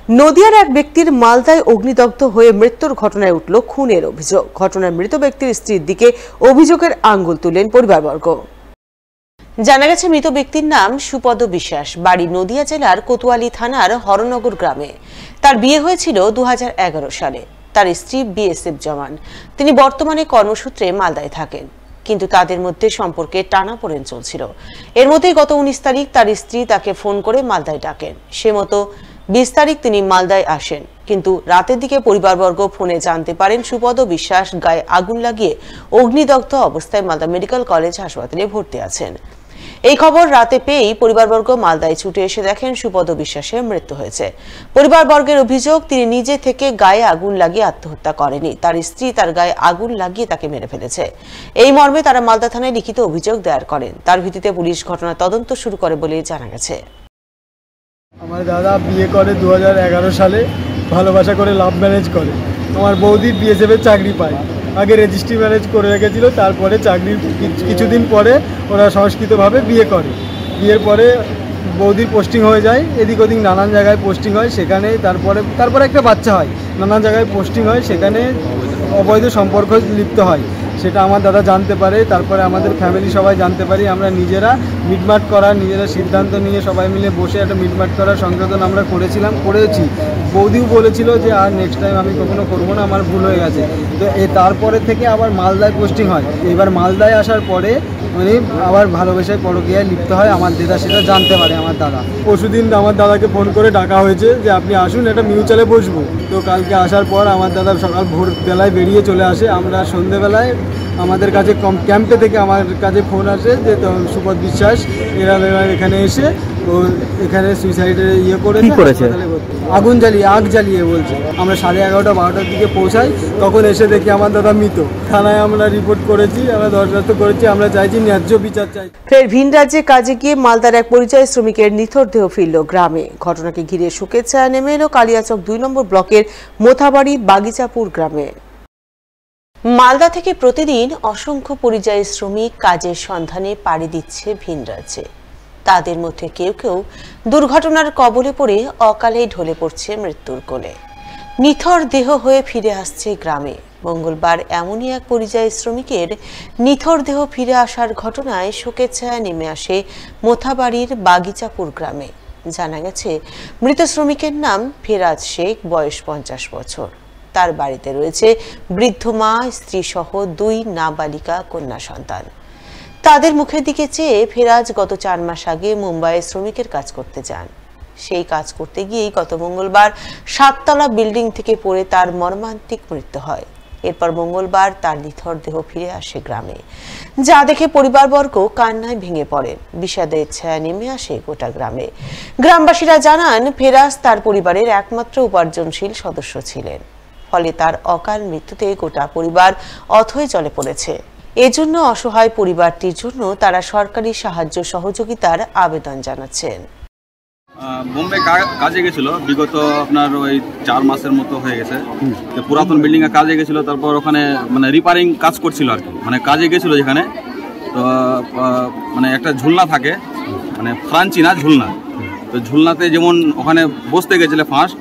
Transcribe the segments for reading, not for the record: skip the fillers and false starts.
নদিয়ার এক ব্যক্তির মালদায় অগ্নিদগ্ধ হয়ে মৃত্যুর ঘটনায় উঠল খুনের অভিযোগ। ঘটনায় মৃত ব্যক্তির স্ত্রীর দিকে অভিযোগের আঙ্গুল তুললেন পরিবারবর্গ। জানা গেছে মৃত ব্যক্তির নাম সুপদ বিশ্বাস, বাড়ি নদিয়া জেলার কোতোয়ালি থানার হরনগর গ্রামে। তার বিয়ে হয়েছিল 2011 সালে। তার স্ত্রী বিএসএফ জওয়ান। তিনি বর্তমানে কর্মসূত্রে মালদায় থাকেন, কিন্তু তাদের মধ্যে সম্পর্কে টানাপোড়েন চলছিল। এর মধ্যেই গত 19 তারিখ তার স্ত্রী তাকে ফোন করে মালদায় ডাকেন। সে মতো 20 তারিখ তিনি মালদায় আসেন, কিন্তু রাতের দিকে পরিবারবর্গ ফোনে জানতে পারেন সুপদ বিশ্বাস গায়ে আগুন লাগিয়ে অগ্নিদগ্ধ অবস্থায় মালদা মেডিকেল কলেজ হাসপাতালে ভর্তি আছেন। এই খবর রাতে পেয়েই পরিবারবর্গ মালদায় ছুটে এসে দেখেন সুপদ বিশ্বাসের মৃত্যু হয়েছে। পরিবারবর্গের অভিযোগ, তিনি নিজে থেকে গায়ে আগুন লাগিয়ে আত্মহত্যা করেনি, তার স্ত্রী তার গায়ে আগুন লাগিয়ে তাকে মেরে ফেলেছে। এই মর্মে তারা মালদা থানায় লিখিত অভিযোগ দায়ের করেন। তার ভিত্তিতে পুলিশ ঘটনা তদন্ত শুরু করে বলে জানা গেছে। আমার দাদা বিয়ে করে 2011 সালে, ভালোবাসা করে লাভ ম্যারেজ করে। আমার বৌদি বিএসএফের চাকরি পায়। আগে রেজিস্ট্রি ম্যারেজ করে রেখেছিল, তারপরে চাকরির কিছুদিন পরে ওরা সংস্কৃতভাবে বিয়ে করে। বিয়ের পরে বৌদির পোস্টিং হয়ে যায়, এদিক ওদিক নানান জায়গায় পোস্টিং হয়। সেখানে তারপরে একটা বাচ্চা হয়, নানান জায়গায় পোস্টিং হয়, সেখানে অবৈধ সম্পর্ক লিপ্ত হয়। সেটা আমার দাদা জানতে পারে, তারপরে আমাদের ফ্যামিলি সবাই জানতে পারি। আমরা নিজেরা নিজেরা সিদ্ধান্ত নিয়ে সবাই মিলে বসে একটা মিটমাট করার সংশোধন আমরা করেছি। বৌদিও বলেছিল যে আর নেক্সট টাইম আমি কখনো করবো না, আমার ভুল হয়ে গেছে। তো তারপরে থেকে আবার মালদায় পোস্টিং হয়। এবার মালদায় আসার পরে মানে আবার ভালোবাসায় পরকীয়ায় লিপ্ত হয়। আমার দাদা সেটা জানতে পারে। আমার দাদা পরশুদিন আমার দাদাকে ফোন করে ডাকা হয়েছে যে আপনি আসুন, একটা মিউচুয়ালে বসবো। তো কালকে আসার পর আমার দাদা সকাল ভোরবেলায় বেরিয়ে চলে আসে। আমরা সন্ধেবেলায় আমাদের কাছে ক্যাম্পে থেকে আমার কাছে ফোন আসে যে সুপদ বিশ্বাস এরা এখানে এসে ও এখানে সুইসাইডের করেছে, আগ জ্বালিয়ে বলছে। আমরা 11:30-12টার দিকে পৌঁছাই, তখন এসে দেখি আমার দাদা মৃত। থানায় আমরা রিপোর্ট করেছি, আমরা দরখাস্ত করেছি। আমরা চাইছি ন্যায্য বিচার চাই। ফের ভিন রাজ্যে কাজে গিয়ে মালদার এক পরিযায়ী শ্রমিকের নিথর দেহ ফিরল গ্রামে। ঘটনাকে ঘিরে শোকের ছায়া নেমে এলো কালিয়াচক 2 নম্বর ব্লকের মোথাবাড়ি বাগিচাপুর গ্রামে। মালদা থেকে প্রতিদিন অসংখ্য পরিযায়ী শ্রমিক কাজের সন্ধানে পাড়ি দিচ্ছে ভিন রাজ্যে। তাদের মধ্যে কেউ কেউ দুর্ঘটনার কবলে পড়ে অকালে ঢলে পড়ছে মৃত্যুর কোলে। নিথর দেহ হয়ে ফিরে আসছে গ্রামে। মঙ্গলবার এমনই এক পরিযায়ী শ্রমিকের নিথর দেহ ফিরে আসার ঘটনায় শোকের ছায়া নেমে আসে মোথাবাড়ির বাগিচাপুর গ্রামে। জানা গেছে মৃত শ্রমিকের নাম ফেরাজ শেখ, বয়স 50 বছর। তার বাড়িতে রয়েছে বৃদ্ধ মা, স্ত্রী সহ 2 নাবালিকা কন্যা সন্তান। তাদের মুখের দিকে চেয়ে ফেরাজ গত 4 মাস আগে মুম্বাইয়ে শ্রমিকের কাজ করতে যান। সেই কাজ করতে গিয়েই গত মঙ্গলবার 7তলা বিল্ডিং থেকে পড়ে তার মর্মান্তিক মৃত্যু হয়। এরপর মঙ্গলবার তার নিথর দেহ ফিরে আসে গ্রামে, যা দেখে পরিবারবর্গ কান্নায় ভেঙে পড়েন। বিষাদের ছায়া নেমে আসে গোটা গ্রামে। গ্রামবাসীরা জানান ফেরাজ তার পরিবারের একমাত্র উপার্জনশীল সদস্য ছিলেন। ফলে তার অকাল মৃত্যুতে গোটা পরিবার অথৈ জলে পড়েছে। এজন্য অসহায় পরিবারটির জন্য তারা সরকারি সাহায্য সহযোগিতার আবেদন জানাচ্ছেন। বোম্বে কাজে গেছিল, বিগত আপনার ওই 4 মাসের মতো হয়ে গেছে। পুরাতন বিল্ডিং এ কাজে গেছিল, তারপর ওখানে মানে রিপেয়ারিং কাজ করছিল আর কি। মানে কাজে গেছিল যেখানে, তো মানে একটা ঝুলনা থাকে, মানে ফ্রাঞ্চি না ঝুলনা। তো ঝুলনাতে যেমন ওখানে বসতে গেছিল, ফার্স্ট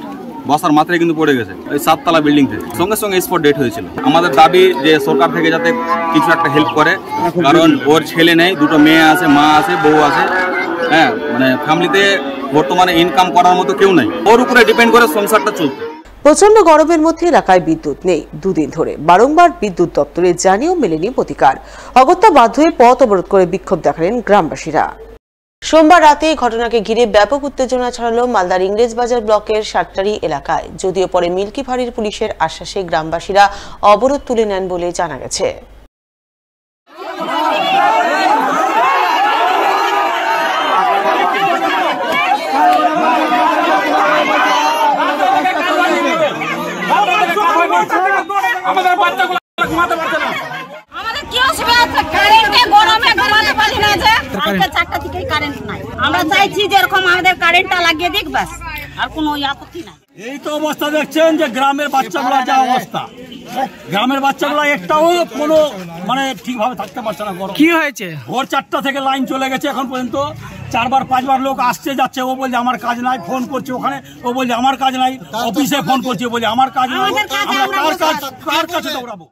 বসার মাত্রায় কিন্তু পড়ে গেছে ওই 7তলা বিল্ডিং থেকে। সঙ্গে সঙ্গে স্পট ডেট হয়েছিল। আমাদের দাবি যে সরকার থেকে যাতে কিছু একটা হেল্প করে, কারণ ওর ছেলে নেই, 2টো মেয়ে আছে, মা আছে, বউ আছে। হ্যাঁ, মানে ফ্যামিলিতে বর্তমানে ইনকাম করার মতো কেউ নাই, ওর উপরে ডিপেন্ড করে সংসারটা চলছে। প্রচন্ড গরমের মধ্যে এলাকায় বিদ্যুৎ নেই। 2 দিন ধরে বারংবার বিদ্যুৎ দপ্তরে জানিয়েও মেলেনি প্রতিকার। অগত্যা বাধ্য হয়ে পথ অবরোধ করে বিক্ষোভ দেখালেন গ্রামবাসীরা। সোমবার রাতে ঘটনাকে ঘিরে ব্যাপক উত্তেজনা ছড়ালো মালদার ইংরেজবাজার ব্লকের সাতটারি এলাকায়। যদিও পরে মিল্কি ফাঁড়ির পুলিশের আশ্বাসে গ্রামবাসীরা অবরোধ তুলে নেন বলে জানা গেছে। আমরা চাইছি যে এরকম আমাদের কারেন্টটা লাগিয়ে দিক, বাস, আর কোনো আপত্তি নাই। এই তো অবস্থা দেখছেন যে গ্রামের বাচ্চাগুলো যা অবস্থা, গ্রামের বাচ্চাগুলো একটাও কোনো মানে ঠিকভাবে থাকতে পারছে না। কি হয়েছে? ভোর 4টা থেকে লাইন চলে গেছে, এখন পর্যন্ত 4বার 5বার লোক আসছে যাচ্ছে, ও বলছে আমার কাজ নাই, ফোন করছে ওখানে, ও বলছে আমার কাজ নাই, অফিসে ফোন করছে বলে আমার কাজ নাই, আমরা কার কাছে দৌড়াবো?